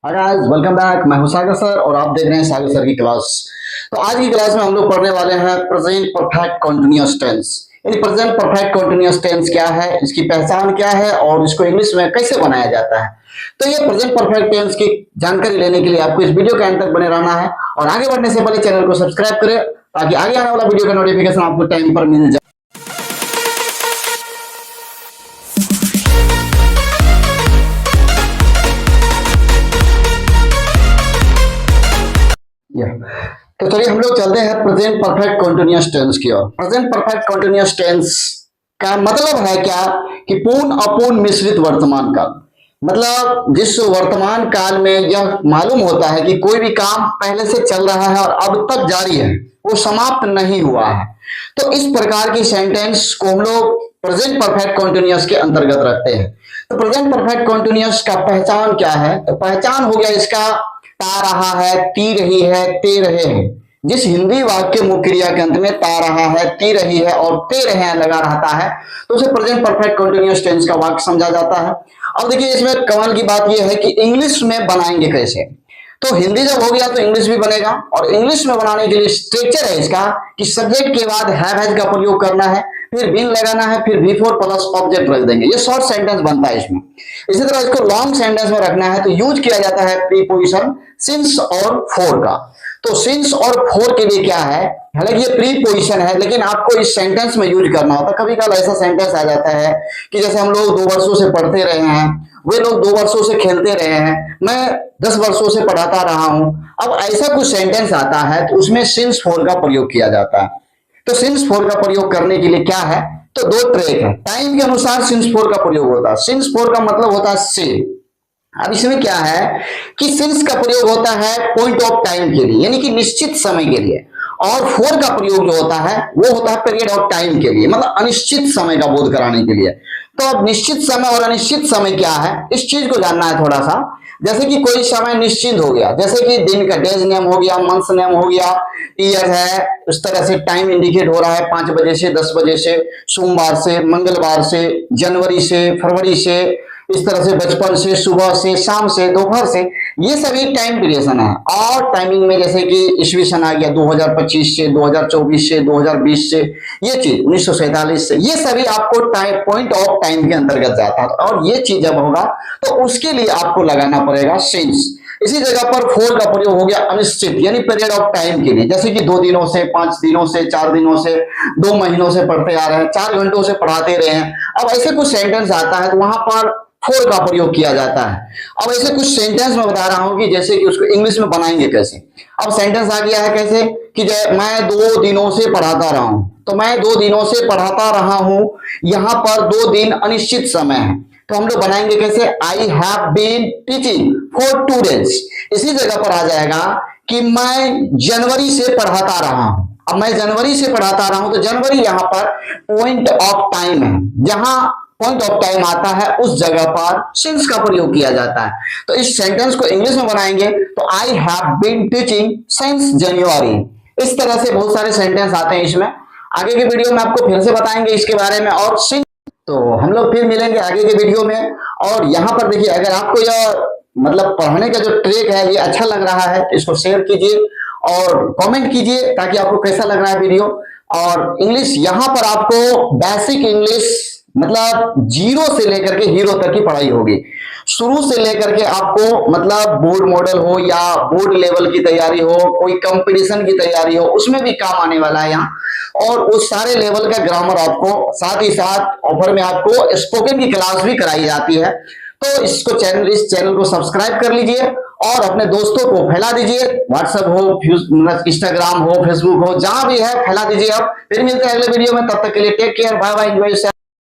Hi guys, welcome back. मैं हूं सागर sir और आप देख रहे हैं सागर सर की क्लास। तो आज की क्लास में हम लोग पढ़ने वाले हैं प्रेजेंट परफेक्ट कंटीन्यूअस टेंस। यानी प्रेजेंट परफेक्ट कंटीन्यूअस टेंस क्या है, इसकी पहचान क्या है और इसको इंग्लिश में कैसे बनाया जाता है। तो ये प्रेजेंट परफेक्ट टेंस की जानकारी लेने के लिए आपको इस वीडियो के अंत तक बने रहना है और आगे बढ़ने से पहले चैनल को सब्सक्राइब करें ताकि आगे आने वाला वीडियो का नोटिफिकेशन आपको टाइम पर मिल जाए। तो चलिए हम लोग चलते हैं प्रेजेंट परफेक्ट कंटीन्यूअस टेंस की ओर। प्रेजेंट परफेक्ट कंटीन्यूअस टेंस का मतलब है क्या कि पूर्ण अपूर्ण मिश्रित वर्तमान काल। मतलब जिस वर्तमान काल में यह मालूम होता है कि कोई भी काम पहले से चल रहा है और अब तक जारी है, वो समाप्त नहीं हुआ है, तो इस प्रकार की सेंटेंस को हम लोग प्रेजेंट परफेक्ट कंटीन्यूअस के अंतर्गत रखते हैं। तो प्रेजेंट परफेक्ट कंटीन्यूअस का पहचान क्या है? तो पहचान हो गया इसका ता रहा है, ती रही है, ते रहे हैं। जिस हिंदी वाक्य मुख्य क्रिया के अंत में ता रहा है, ती रही है और ते रहे हैं लगा रहता है तो उसे प्रेजेंट परफेक्ट कंटीन्यूअस टेंस का वाक्य समझा जाता है। अब देखिए इसमें कमाल की बात यह है कि इंग्लिश में बनाएंगे कैसे। तो हिंदी जब हो गया तो इंग्लिश भी बनेगा और इंग्लिश में बनाने के लिए स्ट्रक्चर है इसका कि सब्जेक्ट के बाद हैव का प्रयोग करना है, फिर बीन लगाना है, फिर बिफोर प्लस ऑब्जेक्ट रख देंगे। ये शॉर्ट सेंटेंस बनता है इसमें। इसी तरह इसको लॉन्ग सेंटेंस में रखना है तो यूज किया जाता है प्रीपोजिशन सिंस और फॉर का। तो सिंस और फॉर के लिए क्या है, हालांकि ये प्रीपोजिशन है लेकिन आपको इस सेंटेंस में यूज करना होता है। कभी कभी ऐसा सेंटेंस आ जाता है कि जैसे हम लोग 2 वर्षों से पढ़ते रहे हैं, वे लोग 2 वर्षों से खेलते रहे हैं, मैं 10 वर्षों से पढ़ाता रहा हूं। अब ऐसा कुछ सेंटेंस आता है तो उसमें सिंस फॉर का प्रयोग किया जाता है। तो सिंस फॉर का प्रयोग करने के लिए क्या है, तो 2 ट्रैक है। टाइम के अनुसार सिंस फॉर का प्रयोग होता है। सिंस फॉर का मतलब होता है से। अब इसमें क्या है कि सिंस का प्रयोग होता है पॉइंट ऑफ टाइम के लिए, यानी कि निश्चित समय के लिए, और फोर का प्रयोग जो होता है वो होता है पीरियड ऑफ टाइम के लिए, मतलब अनिश्चित समय का बोध कराने के लिए। तो अब निश्चित समय और अनिश्चित समय क्या है, इस चीज को जानना है थोड़ा सा। जैसे कि कोई समय निश्चित हो गया, जैसे कि दिन का डेज नेम हो गया, मंथ्स नेम हो गया, ईयर है, उस तरह से टाइम इंडिकेट हो रहा है 5 बजे से 10 बजे से, सोमवार से, मंगलवार से, जनवरी से, फरवरी से, इस तरह से बचपन से, सुबह से, शाम से, दोपहर से, ये सभी टाइम ड्यूरेशन है। और टाइमिंग में जैसे कि ईस्वी सन आ गया 2025 से, 2024 से, 2020 से, ये चीज 1947 से, ये सभी आपको टाइम पॉइंट ऑफ टाइम के अंतर्गत जाता है। और ये चीज जब होगा तो उसके लिए आपको लगाना पड़ेगा सिंस। इसी जगह पर फोर का प्रयोग हो गया अनिश्चित, यानी पीरियड ऑफ टाइम के लिए, जैसे कि 2 दिनों से, 5 दिनों से, 4 दिनों से, 2 महीनों से पढ़ते आ रहे हैं, 4 घंटों से पढ़ाते रहे हैं। अब ऐसे कुछ सेंटेंस आता है तो वहां पर फोर का प्रयोग किया जाता है। अब ऐसे कुछ सेंटेंस मैं बता रहा हूं कि जैसे कि उसको इंग्लिश में बनाएंगे कैसे। अब सेंटेंस आ गया है कैसे कि मैं 2 दिनों से पढ़ाता रहा हूं, तो मैं 2 दिनों से पढ़ाता रहा हूं, यहां पर 2 दिन अनिश्चित समय है, तो हम लोग बनाएंगे कैसे, I have been teaching for 2 days. इसी जगह पर आ जाएगा कि मैं जनवरी से पढ़ाता रहा हूं। अब मैं जनवरी से पढ़ाता रहा हूं तो जनवरी यहां पर पॉइंट ऑफ टाइम है, जहां पॉइंट ऑफ टाइम आता है उस जगह पर सिंस का प्रयोग किया जाता है। तो इस सेंटेंस को इंग्लिश में बनाएंगे तो I have been teaching since January. इस तरह से बहुत सारे सेंटेंस आते हैं इसमें। आगे के वीडियो में आपको फिर से बताएंगे इसके बारे में। और सिंस तो हम लोग फिर मिलेंगे आगे के वीडियो में। और यहाँ पर देखिए, अगर आपको यह मतलब पढ़ने का जो ट्रैक है ये अच्छा लग रहा है, इसको शेयर कीजिए और कमेंट कीजिए ताकि आपको कैसा लग रहा है वीडियो। और इंग्लिश यहाँ पर आपको बेसिक इंग्लिश मतलब 0 से लेकर के हीरो तक की पढ़ाई होगी। शुरू से लेकर के आपको मतलब बोर्ड मॉडल हो या बोर्ड लेवल की तैयारी हो, कोई कंपटीशन की तैयारी हो, उसमें भी काम आने वाला है यहाँ। और उस सारे लेवल का ग्रामर आपको, साथ ही साथ ऑफर में आपको स्पोकन की क्लास भी कराई जाती है। तो इस चैनल को सब्सक्राइब कर लीजिए और अपने दोस्तों को फैला दीजिए। व्हाट्सएप हो, इंस्टाग्राम हो, फेसबुक हो, जहां भी है फैला दीजिए। अब फिर मिलते हैं अगले वीडियो में, तब तक के लिए take care, bye bye, enjoy.